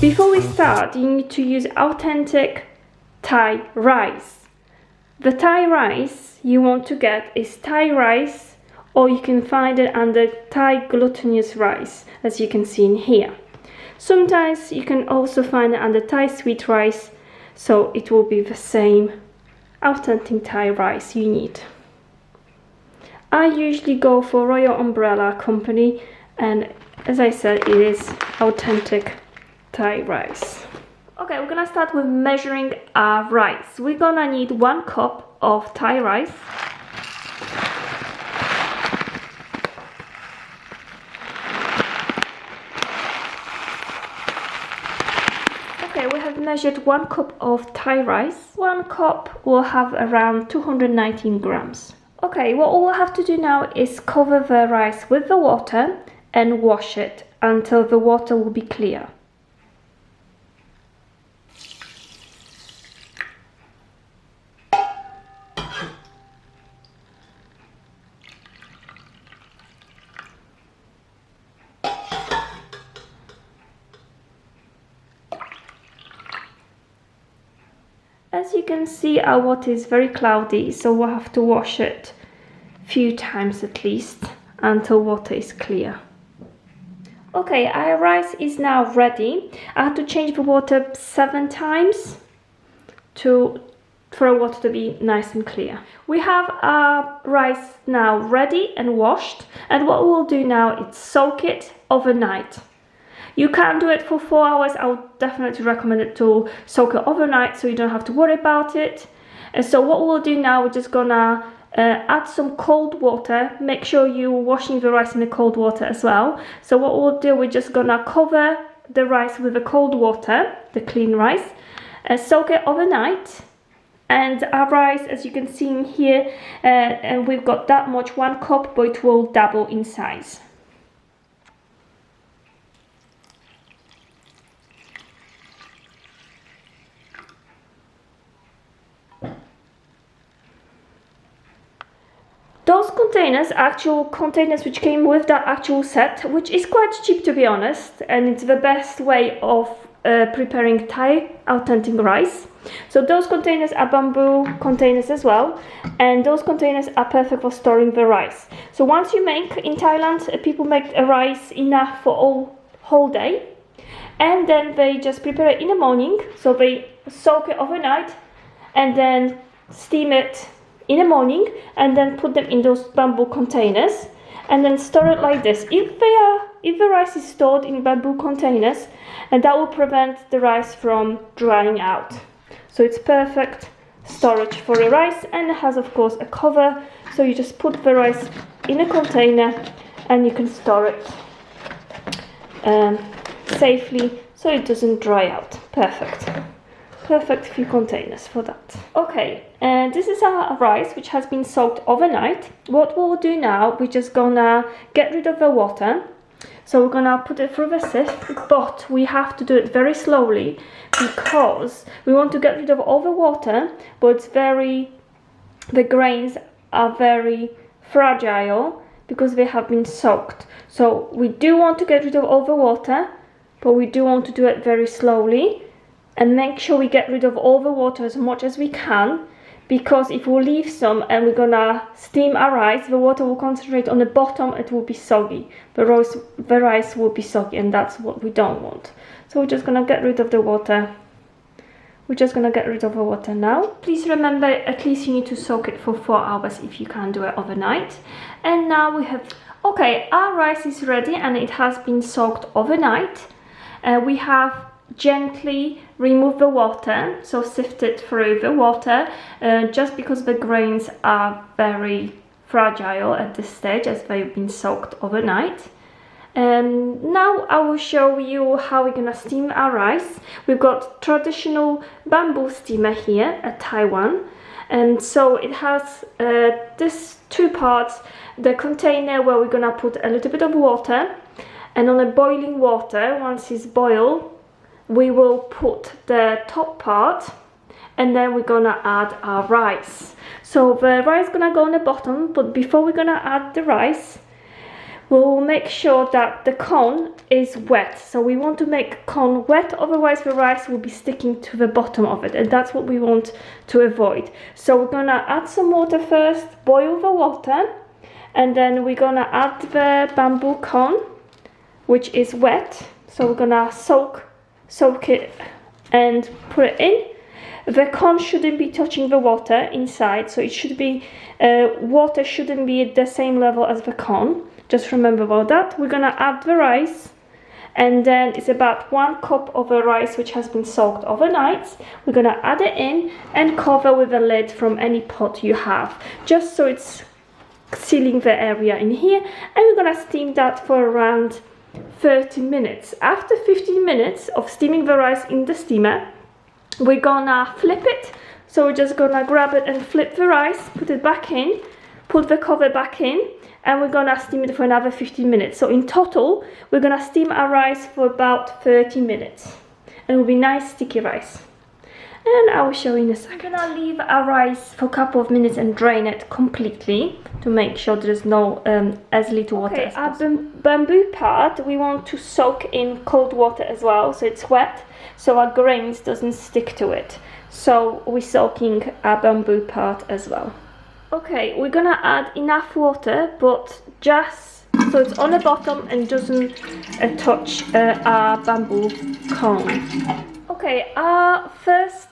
Before we start, you need to use authentic Thai rice. The Thai rice you want to get is Thai rice, or you can find it under Thai glutinous rice, as you can see in here. Sometimes you can also find it under Thai sweet rice, so it will be the same authentic Thai rice you need. I usually go for Royal Umbrella Company, and as I said, it is authentic Thai rice. Okay, we're gonna start with measuring our rice. We're gonna need 1 cup of Thai rice. Okay, we have measured 1 cup of Thai rice. 1 cup will have around 219 grams. Okay, what we'll have to do now is cover the rice with the water and wash it until the water will be clear. As you can see, our water is very cloudy, so we'll have to wash it a few times at least until water is clear. Okay, our rice is now ready. I have to change the water 7 times for the water to be nice and clear. We have our rice now ready and washed, and what we'll do now is soak it overnight. You can do it for 4 hours. I would definitely recommend it to soak it overnight so you don't have to worry about it. And so what we'll do now, we're just gonna add some cold water. Make sure you're washing the rice in the cold water as well. So what we'll do, we're just gonna cover the rice with the cold water, the clean rice, soak it overnight. And our rice, as you can see in here, and we've got that much, 1 cup, but it will double in size. Those containers, actual containers which came with that actual set, which is quite cheap to be honest, and it's the best way of preparing Thai authentic rice. So those containers are bamboo containers as well, and those containers are perfect for storing the rice. So once you make, in Thailand, people make a rice enough for whole day, and then they just prepare it in the morning. So they soak it overnight and then steam it in the morning, and then put them in those bamboo containers and then store it like this. If the rice is stored in bamboo containers, and that will prevent the rice from drying out. So it's perfect storage for the rice, and it has of course a cover, so you just put the rice in a container and you can store it safely so it doesn't dry out. Perfect few containers for that. Okay, and this is our rice which has been soaked overnight. What we'll do now, we're just gonna get rid of the water. So we're gonna put it through the sieve, but we have to do it very slowly because we want to get rid of all the water, but the grains are very fragile because they have been soaked. So we do want to get rid of all the water, but we do want to do it very slowly. And make sure we get rid of all the water as much as we can, because if we leave some and we're gonna steam our rice, the water will concentrate on the bottom, it will be soggy. The rice will be soggy, and that's what we don't want. So we're just gonna get rid of the water. We're just gonna get rid of the water now. Please remember, at least you need to soak it for 4 hours if you can't do it overnight. And now we have, okay, our rice is ready and it has been soaked overnight. We have gently remove the water, so sift it through the water, just because the grains are very fragile at this stage as they've been soaked overnight. And now I will show you how we're gonna steam our rice. We've got traditional bamboo steamer here at Taiwan, and so it has this 2 parts, the container where we're gonna put a little bit of water, and on the boiling water, once it's boiled, we will put the top part, and then we're gonna add our rice. So the rice is gonna go on the bottom, but before we're gonna add the rice, we'll make sure that the cone is wet. So we want to make cone wet, otherwise the rice will be sticking to the bottom of it, and that's what we want to avoid. So we're gonna add some water first, boil the water, and then we're gonna add the bamboo cone, which is wet. So we're gonna soak it and put it in. The cone shouldn't be touching the water inside, so it should be, water shouldn't be at the same level as the cone. Just remember about that. We're gonna add the rice, and then it's about 1 cup of the rice which has been soaked overnight. We're gonna add it in and cover with a lid from any pot you have, just so it's sealing the area in here, and we're gonna steam that for around 30 minutes. After 15 minutes of steaming the rice in the steamer, we're gonna flip it. So we're just gonna grab it and flip the rice, put it back in, put the cover back in, and we're gonna steam it for another 15 minutes. So in total, we're gonna steam our rice for about 30 minutes. And it will be nice sticky rice. And I will show you in a second. I'm gonna leave our rice for a couple of minutes and drain it completely to make sure there's no as little water as possible. Our bamboo part, we want to soak in cold water as well, so it's wet, so our grains doesn't stick to it. So we're soaking our bamboo part as well. Okay, we're gonna add enough water, but just so it's on the bottom and doesn't touch our bamboo cone. Okay, our first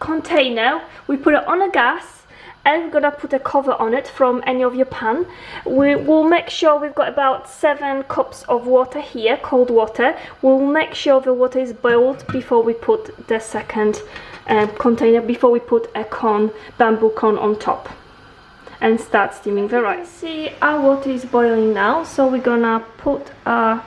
container, we put it on a gas, and we're gonna put a cover on it from any of your pan. We will make sure we've got about 7 cups of water here, cold water. We'll make sure the water is boiled before we put the second container, before we put a bamboo cone on top and start steaming the rice. See, our water is boiling now, so we're gonna put our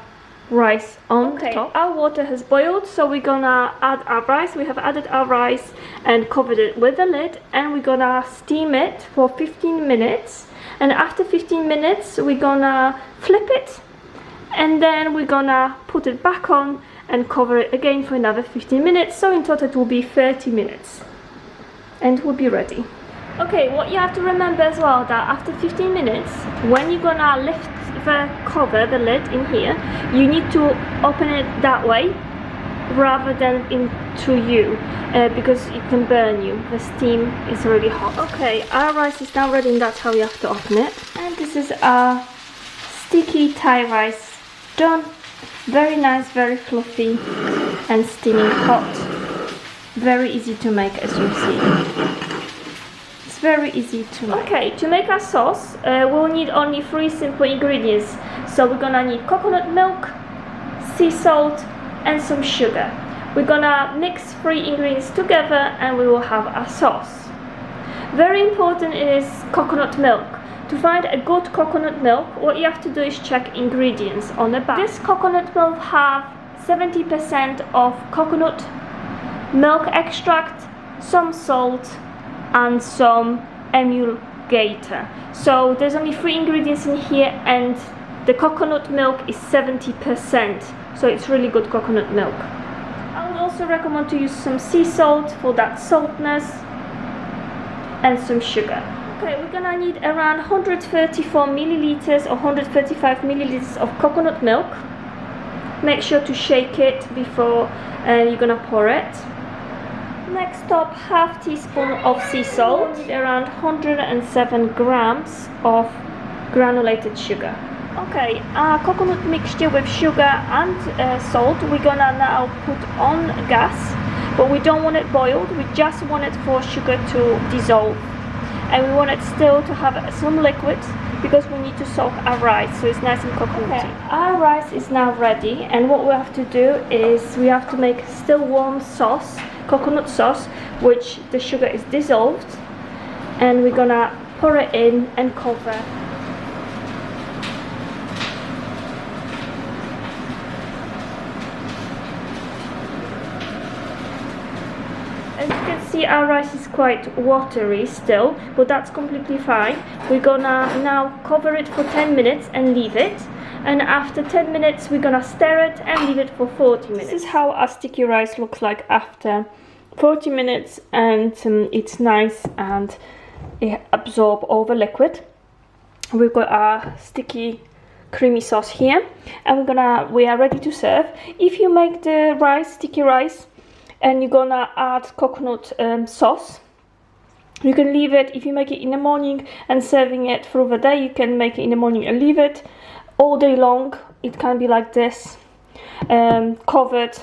rice on top. Our water has boiled, so we're gonna add our rice. We have added our rice and covered it with a lid, and we're gonna steam it for 15 minutes. And after 15 minutes, we're gonna flip it, and then we're gonna put it back on and cover it again for another 15 minutes. So in total, it will be 30 minutes, and we'll be ready. Okay, what you have to remember as well, that after 15 minutes, when you're gonna lift the cover, the lid in here, you need to open it that way rather than into you, because it can burn you. The steam is really hot. Okay, our rice is now ready, and that's how you have to open it. And this is our sticky Thai rice done. Very nice, very fluffy and steaming hot. Very easy to make, as you see. Very easy to make. Okay, to make our sauce, we'll need only 3 simple ingredients. So we're gonna need coconut milk, sea salt, and some sugar. We're gonna mix 3 ingredients together, and we will have our sauce. Very important is coconut milk. To find a good coconut milk, what you have to do is check ingredients on the back. This coconut milk have 70% of coconut milk extract, some salt, and some emulgator. So there's only 3 ingredients in here, and the coconut milk is 70%, so it's really good coconut milk. I would also recommend to use some sea salt for that saltness, and some sugar. Okay, we're gonna need around 134 milliliters or 135 milliliters of coconut milk. Make sure to shake it before you're gonna pour it. Next up, half teaspoon of sea salt, around 107 grams of granulated sugar. Okay, our coconut mixture with sugar and salt, we're gonna now put on gas, but we don't want it boiled, we just want it for sugar to dissolve. And we want it still to have some liquid, because we need to soak our rice, so it's nice and coconutty. Okay, our rice is now ready, and what we have to do is we have to make still warm sauce, coconut sauce, which the sugar is dissolved, and we're gonna pour it in and cover. As you can see, our rice is quite watery still, but that's completely fine. We're gonna now cover it for 10 minutes and leave it. And after 10 minutes, we're gonna stir it and leave it for 40 minutes. This is how our sticky rice looks like after 40 minutes, and it's nice and it absorbs all the liquid. We've got our sticky creamy sauce here, and we are ready to serve. If you make the rice, sticky rice, and you're gonna add coconut sauce, you can leave it. If you make it in the morning and serving it through the day, you can make it in the morning and leave it all day long. It can be like this, covered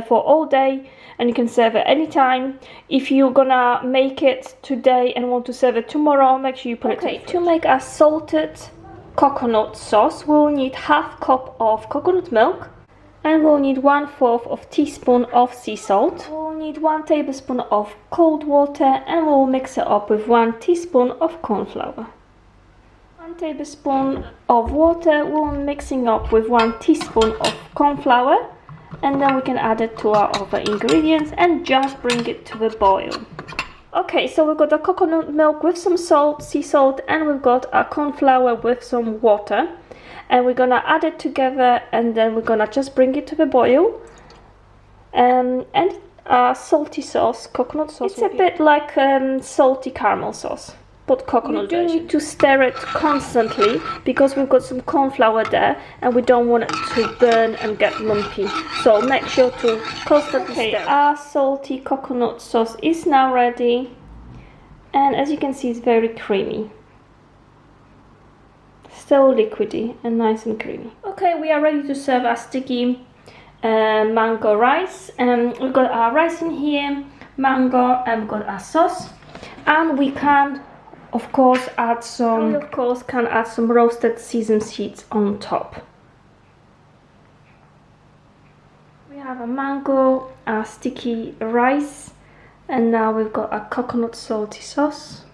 for all day, and you can serve it anytime. If you're gonna make it today and want to serve it tomorrow, make sure you put it in. To make a salted coconut sauce, we'll need half cup of coconut milk, and we'll need 1/4 of teaspoon of sea salt. We'll need 1 tablespoon of cold water, and we'll mix it up with 1 teaspoon of corn flour. 1 tablespoon of water, we're mixing up with 1 teaspoon of corn flour, and then we can add it to our other ingredients and just bring it to the boil. Okay, so we've got the coconut milk with some salt, sea salt, and we've got our corn flour with some water, and we're gonna add it together, and then we're gonna just bring it to the boil. And our salty sauce, coconut sauce, it's a bit like salty caramel sauce, but coconut version. You do need to stir it constantly because we've got some corn flour there, and we don't want it to burn and get lumpy, so make sure to constantly stir. Our salty coconut sauce is now ready, and as you can see, it's very creamy, still liquidy and nice and creamy. Okay, we are ready to serve our sticky mango rice, and we've got our rice in here, mango, and we've got our sauce, and we can of course add some roasted sesame seeds on top. We have a mango, our sticky rice, and now we've got a coconut salty sauce.